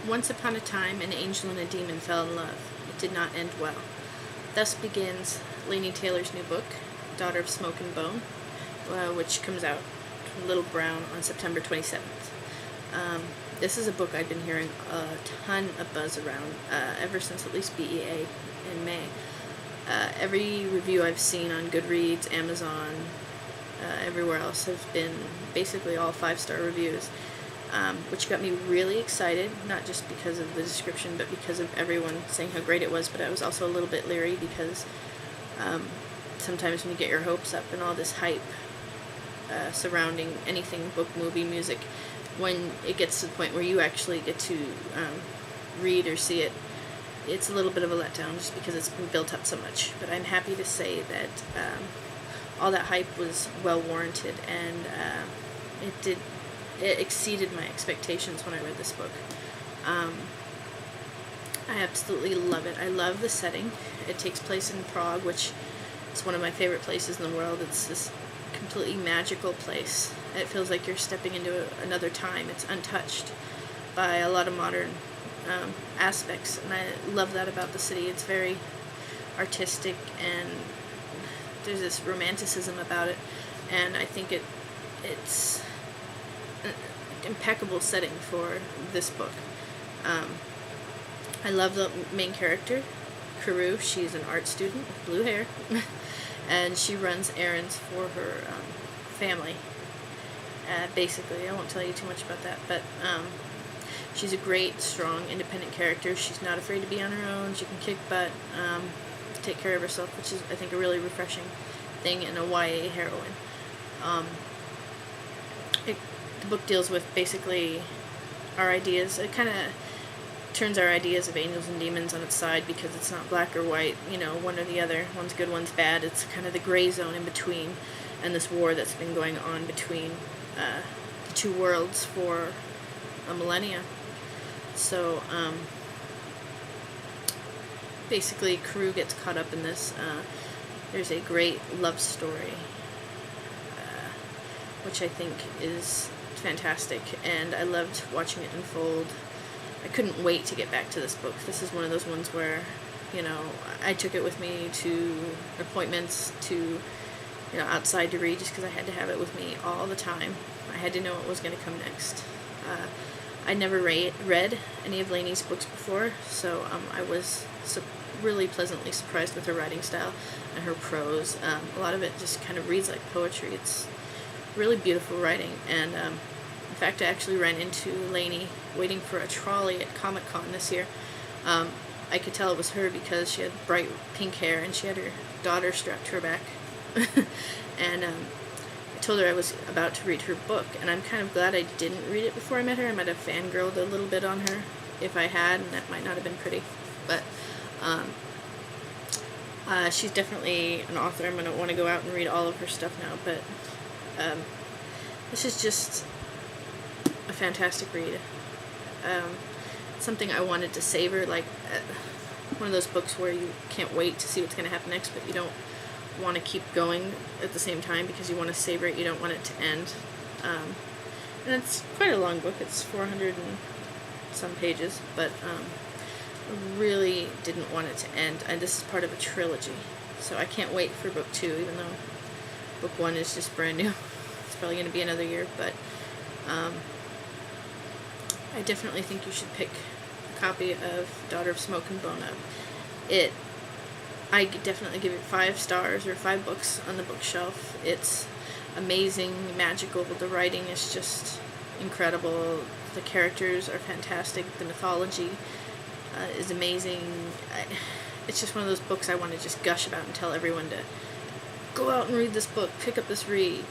Once upon a time, an angel and a demon fell in love. It did not end well. Thus begins Laini Taylor's new book, Daughter of Smoke and Bone, which comes out from Little Brown on September 27th. This is a book I've been hearing a ton of buzz around ever since at least BEA in May. Every review I've seen on Goodreads, Amazon, everywhere else have been basically all 5-star reviews, which got me really excited, not just because of the description, but because of everyone saying how great it was. But I was also a little bit leery because sometimes when you get your hopes up and all this hype surrounding anything, book, movie, music, when it gets to the point where you actually get to read or see it, it's a little bit of a letdown just because it's been built up so much. But I'm happy to say that all that hype was well warranted, and it exceeded my expectations when I read this book. I absolutely love it. I love the setting. It takes place in Prague, which is one of my favorite places in the world. It's this completely magical place. It feels like you're stepping into another time. It's untouched by a lot of modern aspects, and I love that about the city. It's very artistic, and there's this romanticism about it, and I think it's an impeccable setting for this book. I love the main character, Karu. She's an art student with blue hair, and she runs errands for her family. Basically, I won't tell you too much about that, but she's a great, strong, independent character. She's not afraid to be on her own. She can kick butt, take care of herself, which is, I think, a really refreshing thing in a YA heroine. The book deals with basically our ideas. It kind of turns our ideas of angels and demons on its side because it's not black or white, one or the other. One's good, one's bad. It's kind of the gray zone in between, and this war that's been going on between the two worlds for a millennia. So basically Karu gets caught up in this. There's a great love story, which I think is fantastic, and I loved watching it unfold. I couldn't wait to get back to this book. This is one of those ones where, I took it with me to appointments, to outside to read, just because I had to have it with me all the time. I had to know what was going to come next. I'd never read any of Laini's books before, so I was really pleasantly surprised with her writing style and her prose. A lot of it just kind of reads like poetry. It's really beautiful writing, and in fact, I actually ran into Laini waiting for a trolley at Comic-Con this year. I could tell it was her because she had bright pink hair and she had her daughter strapped to her back. And I told her I was about to read her book, and I'm kind of glad I didn't read it before I met her. I might have fangirled a little bit on her if I had, and that might not have been pretty. But she's definitely an author. I'm going to want to go out and read all of her stuff now, but this is just a fantastic read. Something I wanted to savor, like one of those books where you can't wait to see what's going to happen next, but you don't want to keep going at the same time because you want to savor it. You don't want it to end. And it's quite a long book. It's 400 and some pages, but I really didn't want it to end. And this is part of a trilogy, so I can't wait for book 2, even though book 1 is just brand new. It's probably going to be another year, but I definitely think you should pick a copy of Daughter of Smoke and Bone up. I definitely give it 5 stars, or 5 books on the bookshelf. It's amazing, magical. The writing is just incredible. The characters are fantastic. The mythology is amazing. It's just one of those books I want to just gush about and tell everyone to go out and read this book, pick up this read.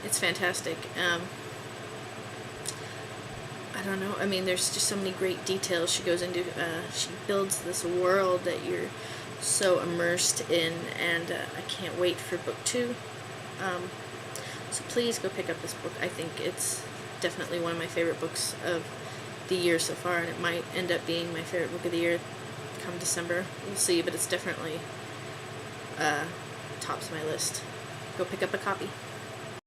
It's fantastic. I don't know. I mean, there's just so many great details she goes into. She builds this world that you're so immersed in, and I can't wait for book 2. So please go pick up this book. I think it's definitely one of my favorite books of the year so far, and it might end up being my favorite book of the year come December. We'll see, but it's definitely tops my list. Go pick up a copy.